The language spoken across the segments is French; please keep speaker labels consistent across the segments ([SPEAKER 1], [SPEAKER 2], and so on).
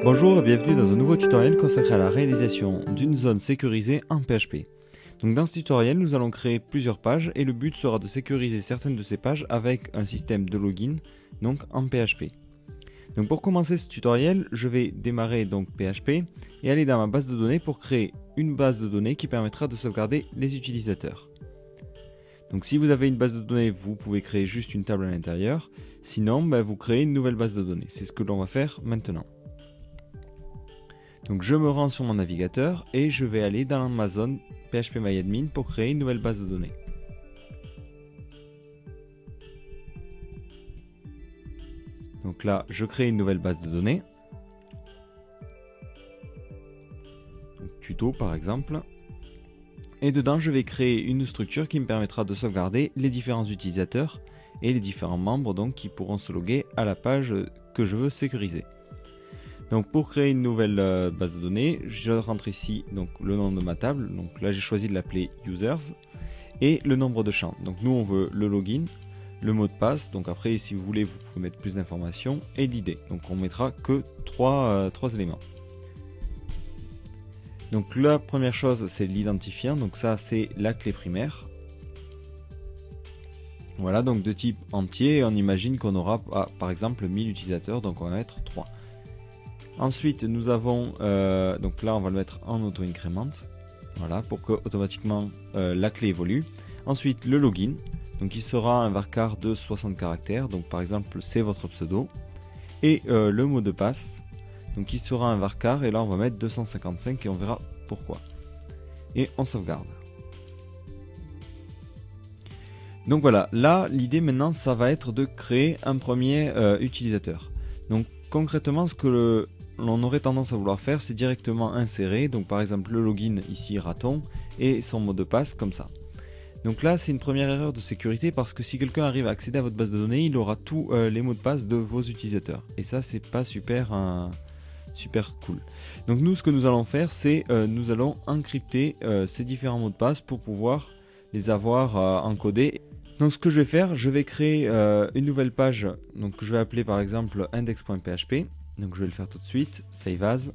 [SPEAKER 1] Bonjour et bienvenue dans un nouveau tutoriel consacré à la réalisation d'une zone sécurisée en PHP. Donc dans ce tutoriel, nous allons créer plusieurs pages et le but sera de sécuriser certaines de ces pages avec un système de login, donc en PHP. Donc pour commencer ce tutoriel, je vais démarrer donc PHP et aller dans ma base de données pour créer une base de données qui permettra de sauvegarder les utilisateurs. Donc si vous avez une base de données, vous pouvez créer juste une table à l'intérieur, sinon vous créez une nouvelle base de données. C'est ce que l'on va faire maintenant. Donc je me rends sur mon navigateur et je vais aller dans ma zone phpMyAdmin pour créer une nouvelle base de données. Donc là, je crée une nouvelle base de données. Donc, tuto par exemple. Et dedans, je vais créer une structure qui me permettra de sauvegarder les différents utilisateurs et les différents membres donc, qui pourront se loguer à la page que je veux sécuriser. Donc pour créer une nouvelle base de données, je rentre ici donc, le nom de ma table. Donc là, j'ai choisi de l'appeler users et le nombre de champs. Donc nous, on veut le login, le mot de passe. Donc après, si vous voulez, vous pouvez mettre plus d'informations et l'ID. Donc on mettra que trois éléments. Donc la première chose, c'est l'identifiant. Donc ça, c'est la clé primaire. Voilà, donc de type entier. On imagine qu'on aura par exemple 1000 utilisateurs. Donc on va mettre 3. Ensuite, nous avons, donc là on va le mettre en auto-increment, voilà, pour que automatiquement la clé évolue. Ensuite, le login, donc il sera un varchar de 60 caractères, donc par exemple c'est votre pseudo. Et le mot de passe, donc il sera un varchar, et là on va mettre 255 et on verra pourquoi. Et on sauvegarde. Donc voilà, là l'idée maintenant ça va être de créer un premier utilisateur. Donc concrètement ce que l'on aurait tendance à vouloir faire, c'est directement insérer, donc par exemple le login ici raton et son mot de passe comme ça. Donc là c'est une première erreur de sécurité parce que si quelqu'un arrive à accéder à votre base de données, il aura tous les mots de passe de vos utilisateurs et ça c'est pas super cool. Donc nous ce que nous allons faire c'est nous allons encrypter ces différents mots de passe pour pouvoir les avoir encodés. Donc ce que je vais faire, je vais créer une nouvelle page, donc je vais appeler par exemple index.php. Donc je vais le faire tout de suite, save as.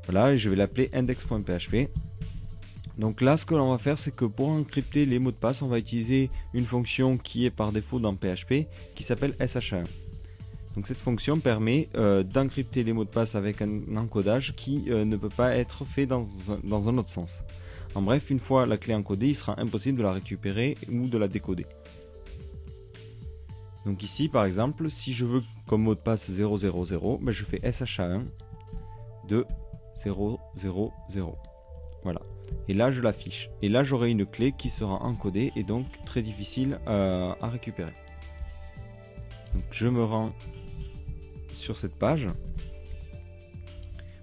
[SPEAKER 1] Voilà, et je vais l'appeler index.php. Donc là, ce que l'on va faire, c'est que pour encrypter les mots de passe, on va utiliser une fonction qui est par défaut dans PHP, qui s'appelle SHA1. Donc cette fonction permet d'encrypter les mots de passe avec un encodage qui ne peut pas être fait dans un autre sens. En bref, une fois la clé encodée, il sera impossible de la récupérer ou de la décoder. Donc ici par exemple, si je veux comme mot de passe 000, je fais SHA1 de 000. Voilà. Et là je l'affiche. Et là j'aurai une clé qui sera encodée et donc très difficile à récupérer. Donc je me rends sur cette page.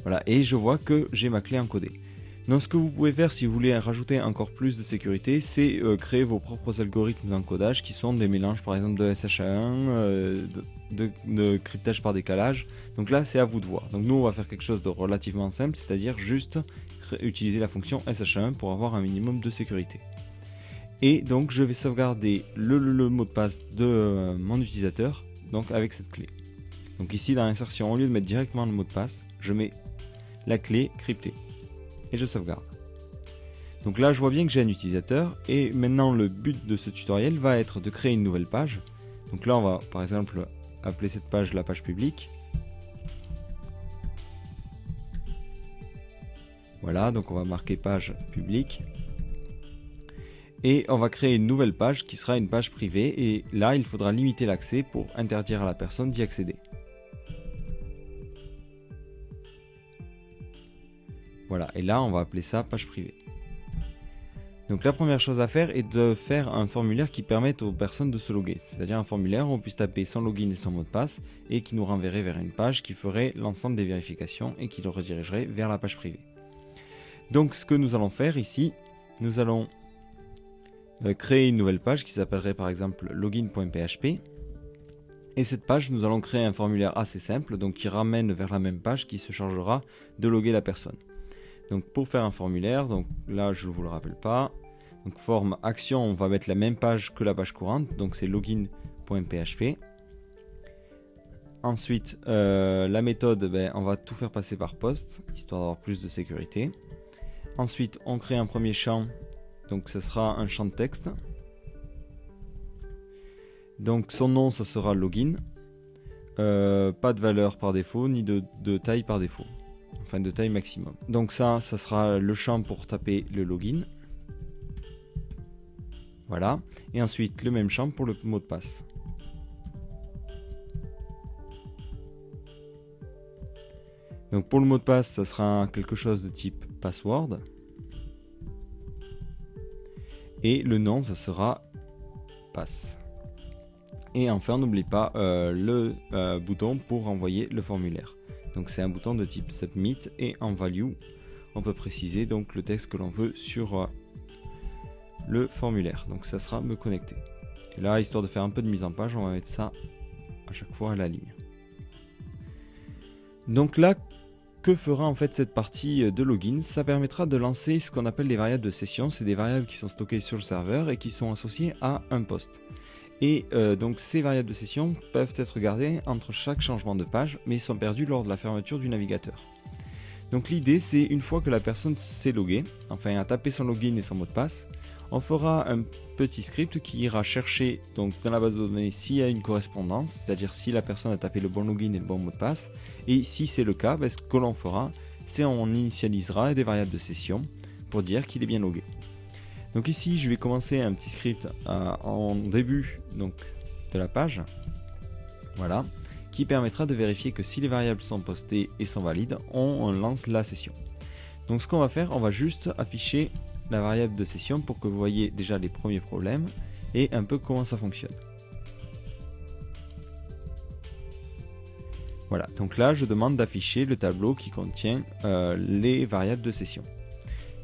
[SPEAKER 1] Voilà. Et je vois que j'ai ma clé encodée. Donc ce que vous pouvez faire si vous voulez rajouter encore plus de sécurité, c'est créer vos propres algorithmes d'encodage qui sont des mélanges par exemple de SHA1, de cryptage par décalage. Donc là c'est à vous de voir. Donc nous on va faire quelque chose de relativement simple, c'est-à-dire juste utiliser la fonction SHA1 pour avoir un minimum de sécurité. Et donc je vais sauvegarder le mot de passe de mon utilisateur donc avec cette clé. Donc ici dans l'insertion, au lieu de mettre directement le mot de passe, je mets la clé cryptée. Et je sauvegarde. Donc là je vois bien que j'ai un utilisateur et maintenant le but de ce tutoriel va être de créer une nouvelle page. Donc là on va par exemple appeler cette page la page publique. Voilà, donc on va marquer page publique. Et on va créer une nouvelle page qui sera une page privée et là il faudra limiter l'accès pour interdire à la personne d'y accéder. Voilà, et là on va appeler ça page privée. Donc la première chose à faire est de faire un formulaire qui permette aux personnes de se loguer. C'est-à-dire un formulaire où on puisse taper son login et son mot de passe et qui nous renverrait vers une page qui ferait l'ensemble des vérifications et qui le redirigerait vers la page privée. Donc ce que nous allons faire ici, nous allons créer une nouvelle page qui s'appellerait par exemple login.php. Et cette page, nous allons créer un formulaire assez simple, donc qui ramène vers la même page qui se chargera de loguer la personne. Donc pour faire un formulaire, donc là je ne vous le rappelle pas, donc forme action, on va mettre la même page que la page courante, donc c'est login .php. Ensuite, la méthode, on va tout faire passer par post, histoire d'avoir plus de sécurité. Ensuite, on crée un premier champ, donc ce sera un champ de texte. Donc son nom, ça sera login. Pas de valeur par défaut, ni de taille par défaut. Enfin, de taille maximum. Donc ça sera le champ pour taper le login. Voilà. Et ensuite, le même champ pour le mot de passe. Donc pour le mot de passe, ça sera quelque chose de type password. Et le nom, ça sera pass. Et enfin, n'oublie pas le bouton pour envoyer le formulaire. Donc c'est un bouton de type submit et en value, on peut préciser donc le texte que l'on veut sur le formulaire. Donc ça sera me connecter. Et là, histoire de faire un peu de mise en page, on va mettre ça à chaque fois à la ligne. Donc là, que fera en fait cette partie de login? Ça permettra de lancer ce qu'on appelle des variables de session. C'est des variables qui sont stockées sur le serveur et qui sont associées à un post. Et donc ces variables de session peuvent être gardées entre chaque changement de page, mais sont perdues lors de la fermeture du navigateur. Donc l'idée, c'est une fois que la personne s'est loguée, enfin a tapé son login et son mot de passe, on fera un petit script qui ira chercher donc dans la base de données s'il y a une correspondance, c'est-à-dire si la personne a tapé le bon login et le bon mot de passe, et si c'est le cas, ce que l'on fera, c'est on initialisera des variables de session pour dire qu'il est bien logué. Donc ici, je vais commencer un petit script en début donc, de la page, voilà, qui permettra de vérifier que si les variables sont postées et sont valides, on lance la session. Donc ce qu'on va faire, on va juste afficher la variable de session pour que vous voyez déjà les premiers problèmes et un peu comment ça fonctionne. Voilà, donc là je demande d'afficher le tableau qui contient les variables de session.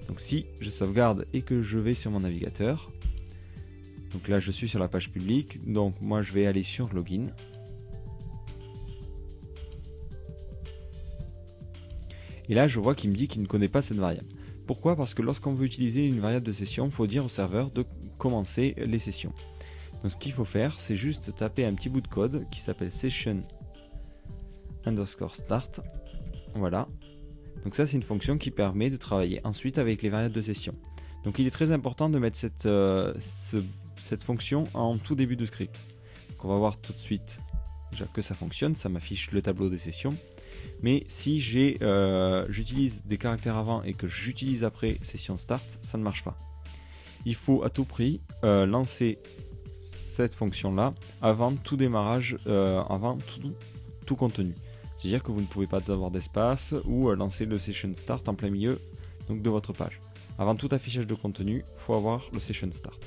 [SPEAKER 1] Donc si je sauvegarde et que je vais sur mon navigateur, donc là je suis sur la page publique, donc moi je vais aller sur login. Et là je vois qu'il me dit qu'il ne connaît pas cette variable. Pourquoi? Parce que lorsqu'on veut utiliser une variable de session, il faut dire au serveur de commencer les sessions. Donc ce qu'il faut faire, c'est juste taper un petit bout de code qui s'appelle session underscore start. Voilà. Donc ça c'est une fonction qui permet de travailler ensuite avec les variables de session. Donc il est très important de mettre cette fonction en tout début de script. Donc on va voir tout de suite déjà que ça fonctionne, ça m'affiche le tableau des sessions. Mais si j'utilise des caractères avant et que j'utilise après session start, ça ne marche pas. Il faut à tout prix lancer cette fonction là avant tout démarrage, avant tout contenu. C'est-à-dire que vous ne pouvez pas avoir d'espace ou lancer le session start en plein milieu donc, de votre page. Avant tout affichage de contenu, il faut avoir le session start.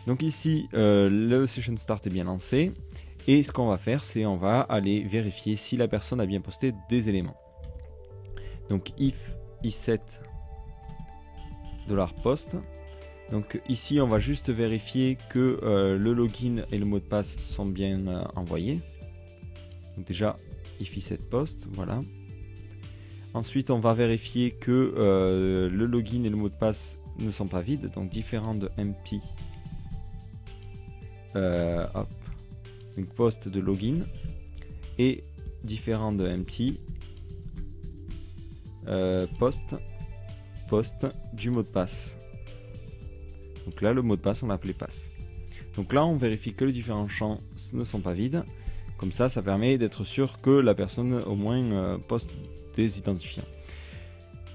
[SPEAKER 1] Donc ici, le session start est bien lancé. Et ce qu'on va faire, c'est on va aller vérifier si la personne a bien posté des éléments. Donc if is7 $post. Donc ici, on va juste vérifier que le login et le mot de passe sont bien envoyés. Donc déjà, if is7 post, voilà. Ensuite, on va vérifier que le login et le mot de passe ne sont pas vides, donc différent de empty. Donc post de login et différent de empty post du mot de passe. Donc là, le mot de passe, on l'a appelé passe. Donc là, on vérifie que les différents champs ne sont pas vides. Comme ça, ça permet d'être sûr que la personne au moins poste des identifiants.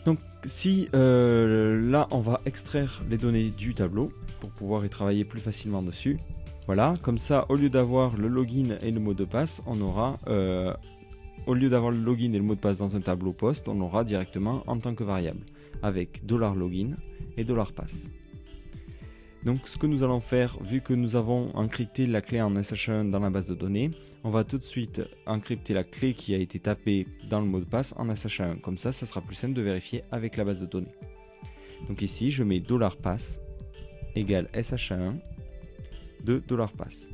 [SPEAKER 1] Donc si là, on va extraire les données du tableau pour pouvoir y travailler plus facilement dessus. Voilà, comme ça, au lieu d'avoir le login et le mot de passe, on aura, au lieu d'avoir le login et le mot de passe dans un tableau post, on l'aura directement en tant que variable, avec $login et $pass. Donc ce que nous allons faire, vu que nous avons encrypté la clé en SH1 dans la base de données, on va tout de suite encrypter la clé qui a été tapée dans le mot de passe en SH1. Comme ça, ça sera plus simple de vérifier avec la base de données. Donc ici, je mets $pass égale SH1 de $pass.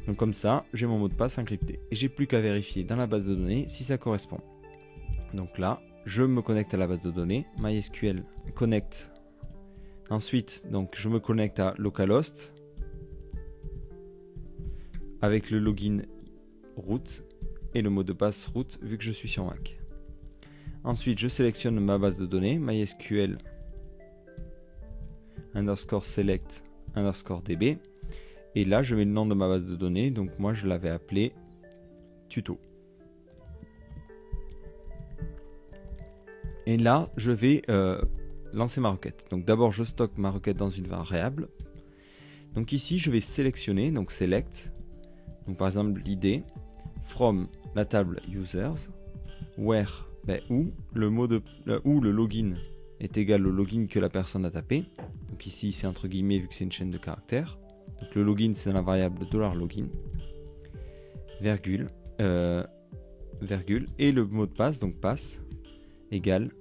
[SPEAKER 1] Donc comme ça, j'ai mon mot de passe encrypté. Et j'ai plus qu'à vérifier dans la base de données si ça correspond. Donc là, je me connecte à la base de données, MySQL connect. Ensuite, donc, je me connecte à localhost. avec le login root et le mot de passe root vu que je suis sur Mac. Ensuite, je sélectionne ma base de données, MySQL _select _db. Et là, je mets le nom de ma base de données. Donc moi, je l'avais appelé tuto. Et là, je vais lancer ma requête. Donc d'abord, je stocke ma requête dans une variable. Donc ici, je vais sélectionner, donc select, donc par exemple l'id, from la table users, where, où le login est égal au login que la personne a tapé. Donc ici, c'est entre guillemets vu que c'est une chaîne de caractères. Donc le login, c'est dans la variable $login, virgule, et le mot de passe, donc passe, égale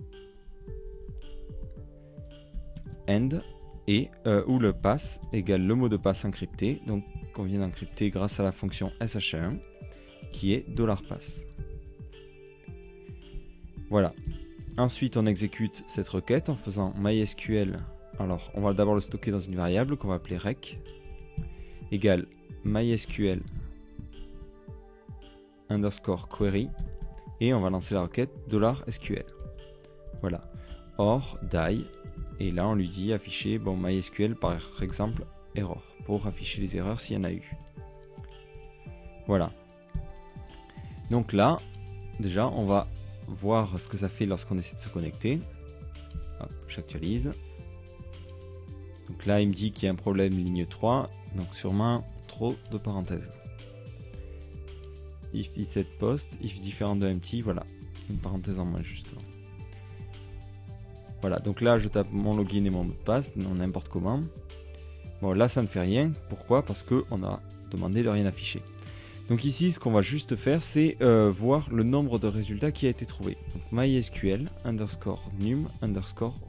[SPEAKER 1] end, et où le pass égale le mot de passe encrypté, donc qu'on vient d'encrypter grâce à la fonction SHA1 qui est $pass. Voilà. Ensuite, on exécute cette requête en faisant MySQL. Alors, on va d'abord le stocker dans une variable qu'on va appeler rec égale MySQL _query et on va lancer la requête $SQL. Voilà. Or die. Et là, on lui dit afficher MySQL par exemple error pour afficher les erreurs s'il y en a eu. Voilà. Donc là, déjà, on va voir ce que ça fait lorsqu'on essaie de se connecter. Hop, j'actualise. Donc là, il me dit qu'il y a un problème ligne 3. Donc sûrement trop de parenthèses. If set post, if différent de empty, voilà. Une parenthèse en moins justement. Voilà, donc là je tape mon login et mon mot de passe, n'importe comment. Bon, là ça ne fait rien. Pourquoi? Parce qu'on a demandé de rien afficher. Donc ici, ce qu'on va juste faire, c'est voir le nombre de résultats qui a été trouvé. Donc MySQL _num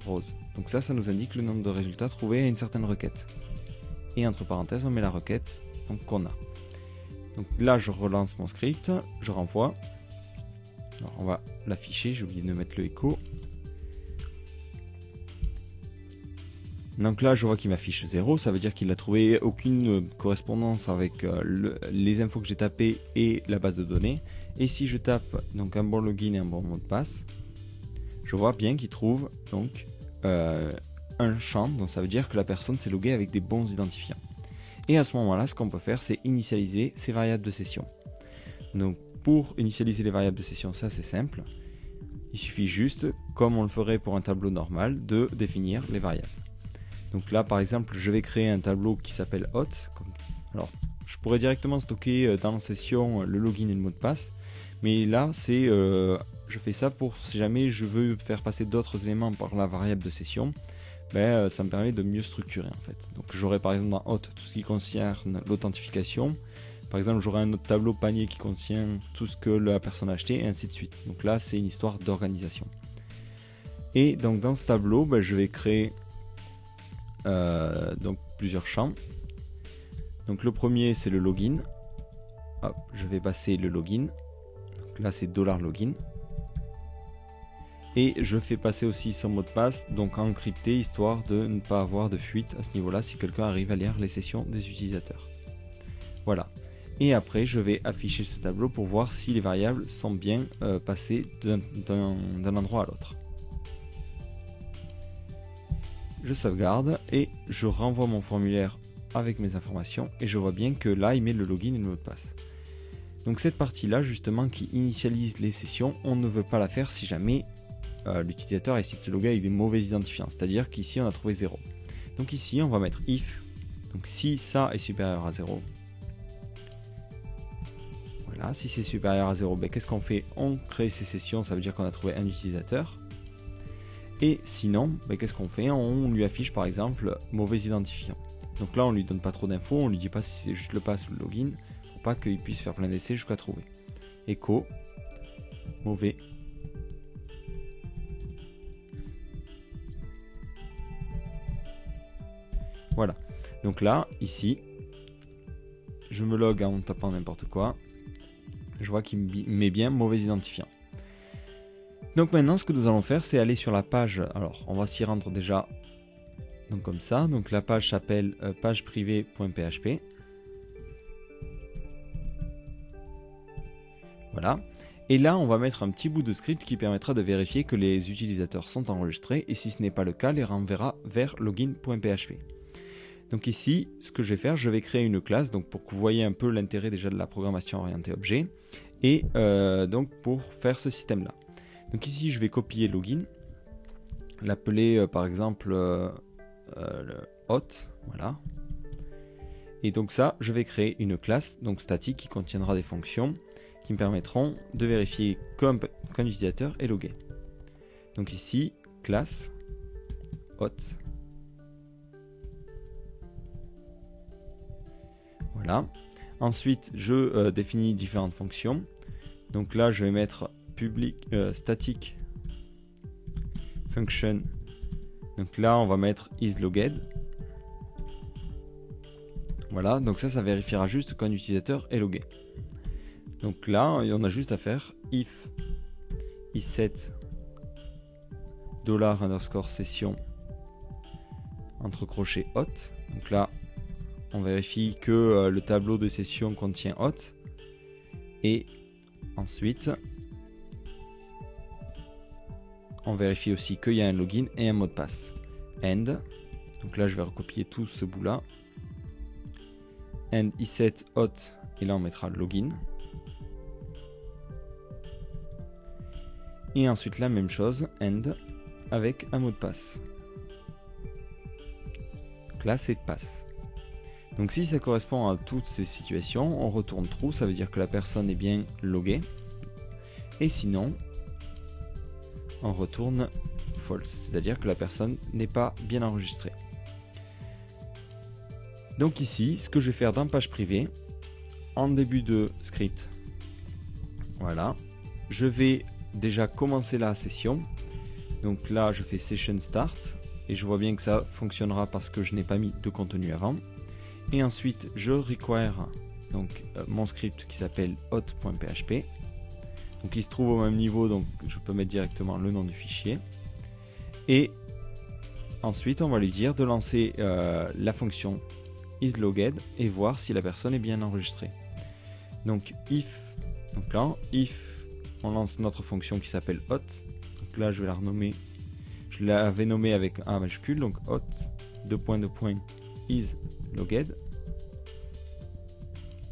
[SPEAKER 1] _rows. Donc ça nous indique le nombre de résultats trouvés à une certaine requête. Et entre parenthèses, on met la requête qu'on a. Donc là, je relance mon script, je renvoie. Alors on va l'afficher, j'ai oublié de mettre le écho. Donc là, je vois qu'il m'affiche 0, ça veut dire qu'il n'a trouvé aucune correspondance avec les infos que j'ai tapées et la base de données. Et si je tape donc un bon login et un bon mot de passe, je vois bien qu'il trouve donc un champ, donc ça veut dire que la personne s'est loguée avec des bons identifiants. Et à ce moment-là, ce qu'on peut faire, c'est initialiser ces variables de session. Donc pour initialiser les variables de session, ça c'est simple. Il suffit juste, comme on le ferait pour un tableau normal, de définir les variables. Donc là, par exemple, je vais créer un tableau qui s'appelle hot. Alors, je pourrais directement stocker dans la session le login et le mot de passe. Mais là, je fais ça pour si jamais je veux faire passer d'autres éléments par la variable de session. Ça me permet de mieux structurer en fait. Donc j'aurai par exemple dans hot tout ce qui concerne l'authentification. Par exemple, j'aurai un autre tableau panier qui contient tout ce que la personne a acheté et ainsi de suite. Donc là, c'est une histoire d'organisation. Et donc dans ce tableau, je vais créer donc plusieurs champs. Donc le premier c'est le login. Hop, je vais passer le login. Donc là c'est $login. Et je fais passer aussi son mot de passe, donc encrypté, histoire de ne pas avoir de fuite à ce niveau-là si quelqu'un arrive à lire les sessions des utilisateurs. Voilà. Et après je vais afficher ce tableau pour voir si les variables sont bien passées d'un endroit à l'autre. Je sauvegarde et je renvoie mon formulaire avec mes informations et je vois bien que là il met le login et le mot de passe. Donc cette partie là justement qui initialise les sessions, on ne veut pas la faire si jamais l'utilisateur essaie de se loguer avec des mauvais identifiants, c'est à dire qu'ici on a trouvé 0. Donc ici on va mettre if, donc si ça est supérieur à 0, voilà, si c'est supérieur à 0, qu'est-ce qu'on fait? On crée ces sessions, ça veut dire qu'on a trouvé un utilisateur. Et sinon, qu'est-ce qu'on fait? On lui affiche par exemple mauvais identifiant. Donc là, on lui donne pas trop d'infos, on lui dit pas si c'est juste le pass ou le login, pour pas qu'il puisse faire plein d'essais jusqu'à trouver. Echo, mauvais. Voilà. Donc là, ici, je me log en tapant n'importe quoi. Je vois qu'il met bien mauvais identifiant. Donc maintenant, ce que nous allons faire, c'est aller sur la page. Alors, on va s'y rendre déjà. Donc comme ça. Donc la page s'appelle pageprivée.php. Voilà. Et là, on va mettre un petit bout de script qui permettra de vérifier que les utilisateurs sont enregistrés et si ce n'est pas le cas, les renverra vers login.php. Donc ici, ce que je vais faire, je vais créer une classe donc pour que vous voyez un peu l'intérêt déjà de la programmation orientée objet et donc pour faire ce système-là. Donc ici, je vais copier login, l'appeler par exemple le hot, voilà. Et donc ça, je vais créer une classe donc statique qui contiendra des fonctions qui me permettront de vérifier qu'un utilisateur est logué. Donc ici, classe hot. Voilà. Ensuite, je définis différentes fonctions. Donc là, je vais mettre public static function. Donc là, on va mettre isLogged. Voilà, donc ça vérifiera juste qu'un utilisateur est logué. Donc là, on a juste à faire if isset $_session entre crochets hot. Donc là, on vérifie que le tableau de session contient hot. Et ensuite, on vérifie aussi qu'il y a un login et un mot de passe. End. Donc là, je vais recopier tout ce bout là. And isset hot. Et là, on mettra login. Et ensuite la même chose, end, avec un mot de passe. Donc là c'est passe. Donc si ça correspond à toutes ces situations, on retourne true, ça veut dire que la personne est bien loguée. Et sinon, on retourne false, c'est-à-dire que la personne n'est pas bien enregistrée. Donc ici, ce que je vais faire dans page privée, en début de script, voilà, je vais déjà commencer la session. Donc là je fais session start et je vois bien que ça fonctionnera parce que je n'ai pas mis de contenu avant. Et ensuite je require donc mon script qui s'appelle hot.php. Donc il se trouve au même niveau, donc je peux mettre directement le nom du fichier. Et ensuite on va lui dire de lancer la fonction isLogged et voir si la personne est bien enregistrée. Donc if on lance notre fonction qui s'appelle hot. Donc là, je vais la renommer. Je l'avais nommée avec un majuscule, donc hot isLogged.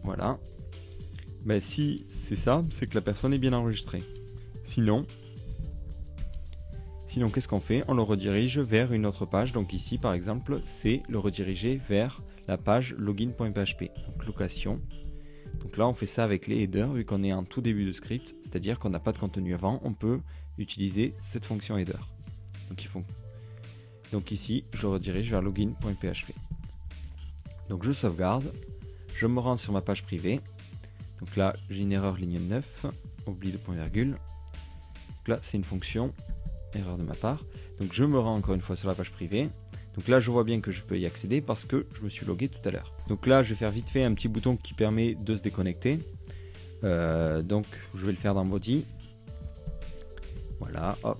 [SPEAKER 1] Voilà. Ben, si c'est ça, c'est que la personne est bien enregistrée. Sinon, qu'est-ce qu'on fait? On le redirige vers une autre page. Donc ici, par exemple, c'est le rediriger vers la page login.php. Donc location. Donc là, on fait ça avec les headers, vu qu'on est en tout début de script, c'est-à-dire qu'on n'a pas de contenu avant, on peut utiliser cette fonction header. Donc ici, je redirige vers login.php. Donc je sauvegarde, je me rends sur ma page privée. Donc là, j'ai une erreur ligne 9, oubli de point virgule. Donc là, c'est une fonction, erreur de ma part. Donc je me rends encore une fois sur la page privée. Donc là, je vois bien que je peux y accéder parce que je me suis logué tout à l'heure. Donc là, je vais faire vite fait un petit bouton qui permet de se déconnecter. Donc je vais le faire dans body. Voilà, hop.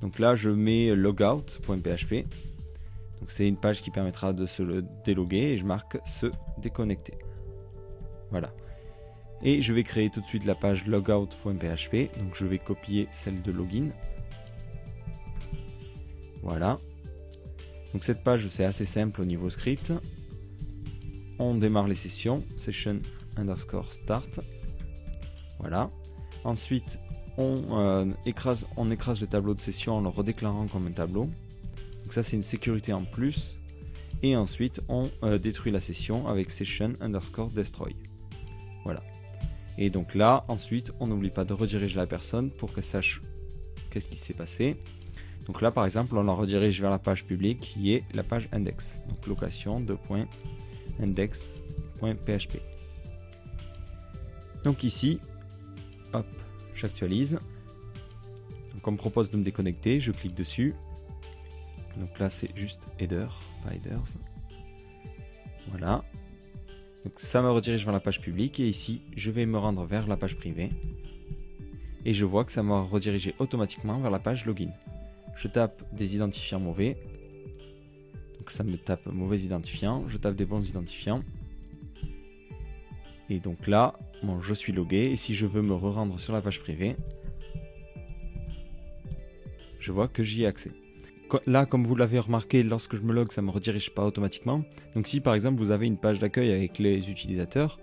[SPEAKER 1] Donc là, je mets logout.php. Donc c'est une page qui permettra de se déloguer et je marque se déconnecter. Voilà. Et je vais créer tout de suite la page logout.php. Donc je vais copier celle de login. Voilà. Donc cette page, c'est assez simple au niveau script. On démarre les sessions, session _start. Voilà. Ensuite, on écrase le tableau de session en le redéclarant comme un tableau. Donc ça, c'est une sécurité en plus. Et ensuite, on détruit la session avec session _destroy. Voilà. Et donc là, ensuite, on n'oublie pas de rediriger la personne pour qu'elle sache qu'est-ce qui s'est passé. Donc là, par exemple, on la redirige vers la page publique qui est la page index. Donc location .index.php. Donc ici, hop, j'actualise. Donc on me propose de me déconnecter, je clique dessus. Donc là, c'est juste header, pas headers. Voilà. Donc ça me redirige vers la page publique et ici, je vais me rendre vers la page privée. Et je vois que ça m'a redirigé automatiquement vers la page login. Je tape des identifiants mauvais. Donc ça me tape mauvais identifiant. Je tape des bons identifiants. Et donc là, bon, je suis logué. Et si je veux me re-rendre sur la page privée, je vois que j'y ai accès. Là, comme vous l'avez remarqué, lorsque je me log, ça ne me redirige pas automatiquement. Donc si par exemple vous avez une page d'accueil avec les utilisateurs,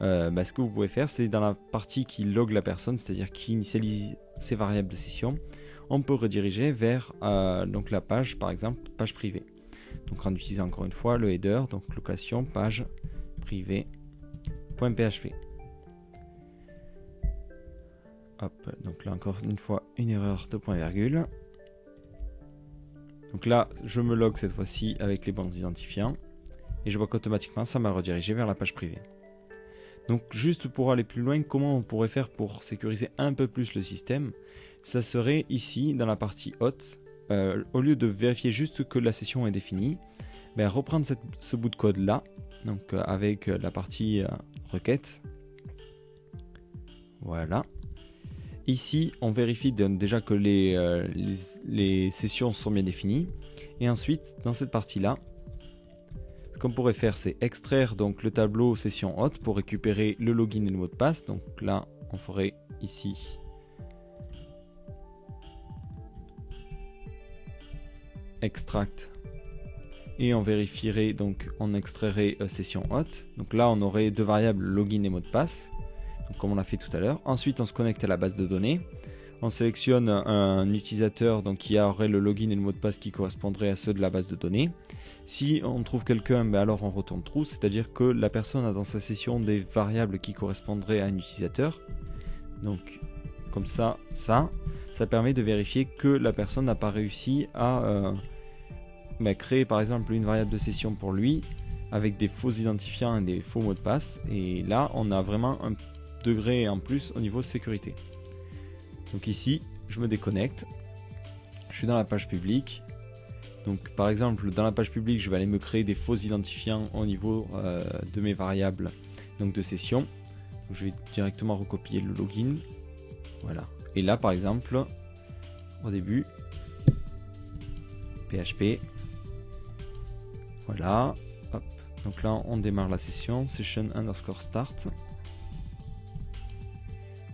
[SPEAKER 1] ce que vous pouvez faire, c'est dans la partie qui log la personne, c'est-à-dire qui initialise ses variables de session, on peut rediriger vers donc la page, par exemple, page privée. Donc en utilisant encore une fois le header, donc location page privée.php. Hop, donc là encore une fois une erreur de point virgule. Donc là, je me log cette fois-ci avec les bons identifiants et je vois qu'automatiquement ça m'a redirigé vers la page privée. Donc juste pour aller plus loin, comment on pourrait faire pour sécuriser un peu plus le système? Ça serait ici dans la partie hôte, au lieu de vérifier juste que la session est définie, reprendre ce bout de code là, donc avec la partie requête. Voilà. Ici, on vérifie déjà que les sessions sont bien définies. Et ensuite, dans cette partie-là, ce qu'on pourrait faire, c'est extraire donc le tableau session hôte pour récupérer le login et le mot de passe. Donc là, on ferait ici extract et on vérifierait, donc on extrairait session hôte. Donc là, on aurait deux variables login et mot de passe. Donc comme on l'a fait tout à l'heure. Ensuite, on se connecte à la base de données. On sélectionne un utilisateur donc, qui aurait le login et le mot de passe qui correspondraient à ceux de la base de données. Si on trouve quelqu'un, alors on retourne true, c'est-à-dire que la personne a dans sa session des variables qui correspondraient à un utilisateur. Donc comme ça permet de vérifier que la personne n'a pas réussi à créer par exemple une variable de session pour lui avec des faux identifiants et des faux mots de passe. Et là, on a vraiment un degré en plus au niveau sécurité. Donc ici, je me déconnecte, je suis dans la page publique. Donc par exemple, dans la page publique, je vais aller me créer des faux identifiants au niveau de mes variables donc de session. Donc, je vais directement recopier le login. Voilà. Et là, par exemple, au début, PHP. Voilà. Hop. Donc là, on démarre la session, session_start.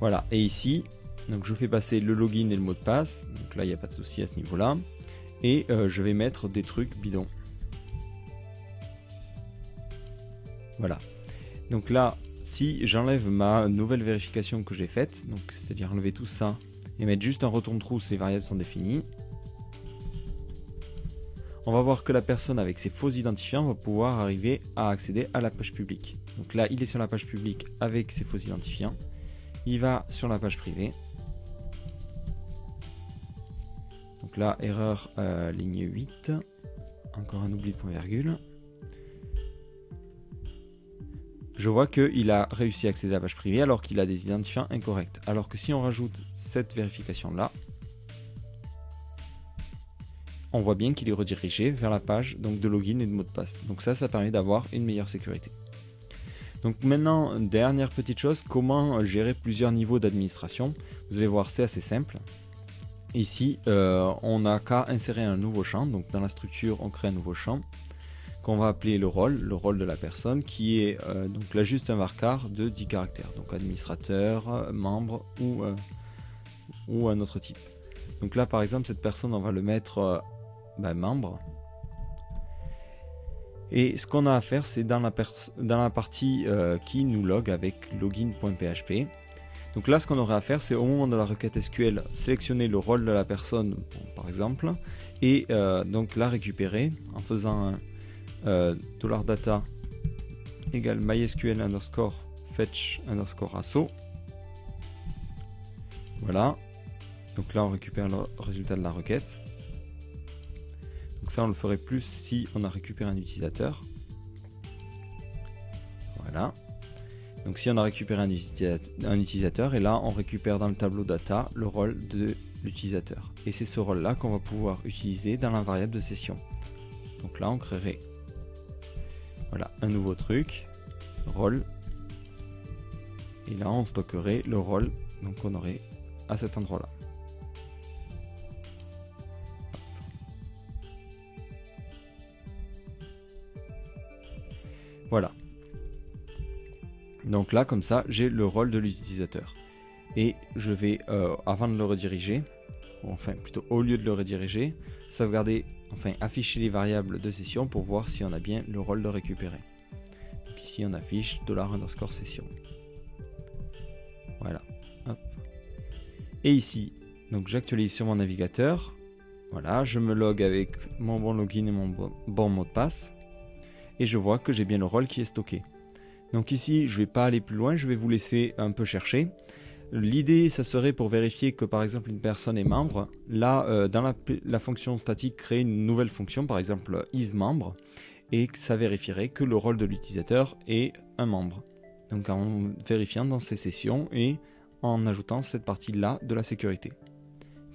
[SPEAKER 1] Voilà. Et ici, donc je fais passer le login et le mot de passe. Donc là, il n'y a pas de souci à ce niveau-là. Et je vais mettre des trucs bidons. Voilà. Donc là, si j'enlève ma nouvelle vérification que j'ai faite, donc c'est-à-dire enlever tout ça et mettre juste un retourne true si les variables sont définies, on va voir que la personne avec ses faux identifiants va pouvoir arriver à accéder à la page publique. Donc là, il est sur la page publique avec ses faux identifiants. Il va sur la page privée. Donc là, erreur ligne 8. Encore un oubli de point virgule. Je vois qu'il a réussi à accéder à la page privée alors qu'il a des identifiants incorrects. Alors que si on rajoute cette vérification-là, on voit bien qu'il est redirigé vers la page donc, de login et de mot de passe. Donc ça permet d'avoir une meilleure sécurité. Donc maintenant, dernière petite chose, comment gérer plusieurs niveaux d'administration. Vous allez voir, c'est assez simple. Ici, on n'a qu'à insérer un nouveau champ. Donc dans la structure, on crée un nouveau champ qu'on va appeler le rôle de la personne, qui est donc là juste un varchar de 10 caractères. Donc administrateur, membre ou un autre type. Donc là, par exemple, cette personne, on va le mettre membre. Et ce qu'on a à faire, c'est dans la partie qui nous log avec login.php. Donc là, ce qu'on aurait à faire, c'est au moment de la requête SQL, sélectionner le rôle de la personne, par exemple, et donc la récupérer en faisant un $data égale mysql underscore fetch underscore asso. Voilà. Donc là, on récupère le résultat de la requête. Donc ça, on le ferait plus si on a récupéré un utilisateur. Voilà. Donc si on a récupéré un utilisateur, et là, on récupère dans le tableau data le rôle de l'utilisateur. Et c'est ce rôle-là qu'on va pouvoir utiliser dans la variable de session. Donc là, on créerait un nouveau truc, rôle. Et là, on stockerait le rôle qu'on aurait à cet endroit-là. Voilà. Donc là, comme ça, j'ai le rôle de l'utilisateur. Et je vais, avant de le rediriger, ou enfin plutôt au lieu de le rediriger, sauvegarder, enfin afficher les variables de session pour voir si on a bien le rôle de récupérer. Donc ici on affiche $_session. Voilà. Hop. Et ici, donc j'actualise sur mon navigateur. Voilà, je me log avec mon bon login et mon bon mot de passe. Et je vois que j'ai bien le rôle qui est stocké. Donc ici, je ne vais pas aller plus loin, je vais vous laisser un peu chercher. L'idée, ça serait pour vérifier que par exemple une personne est membre. Là, dans la fonction statique, créer une nouvelle fonction, par exemple isMembre, et que ça vérifierait que le rôle de l'utilisateur est un membre. Donc en vérifiant dans ces sessions et en ajoutant cette partie-là de la sécurité.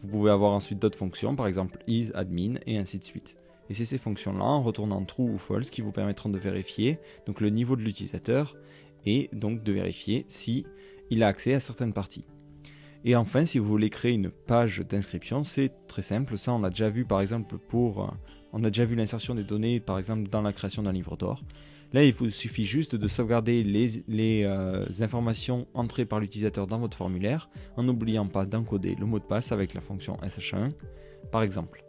[SPEAKER 1] Vous pouvez avoir ensuite d'autres fonctions, par exemple isAdmin et ainsi de suite. Et c'est ces fonctions-là, en retournant true ou false, qui vous permettront de vérifier donc, le niveau de l'utilisateur et donc de vérifier si il a accès à certaines parties. Et enfin, si vous voulez créer une page d'inscription, c'est très simple. Ça, on l'a déjà vu par exemple on a déjà vu l'insertion des données par exemple dans la création d'un livre d'or. Là, il vous suffit juste de sauvegarder les informations entrées par l'utilisateur dans votre formulaire en n'oubliant pas d'encoder le mot de passe avec la fonction SH1 par exemple.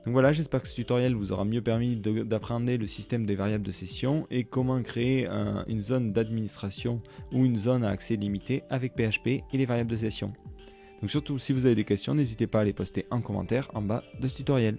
[SPEAKER 1] Donc voilà, j'espère que ce tutoriel vous aura mieux permis d'appréhender le système des variables de session et comment créer une zone d'administration ou une zone à accès limité avec PHP et les variables de session. Donc surtout, si vous avez des questions, n'hésitez pas à les poster en commentaire en bas de ce tutoriel.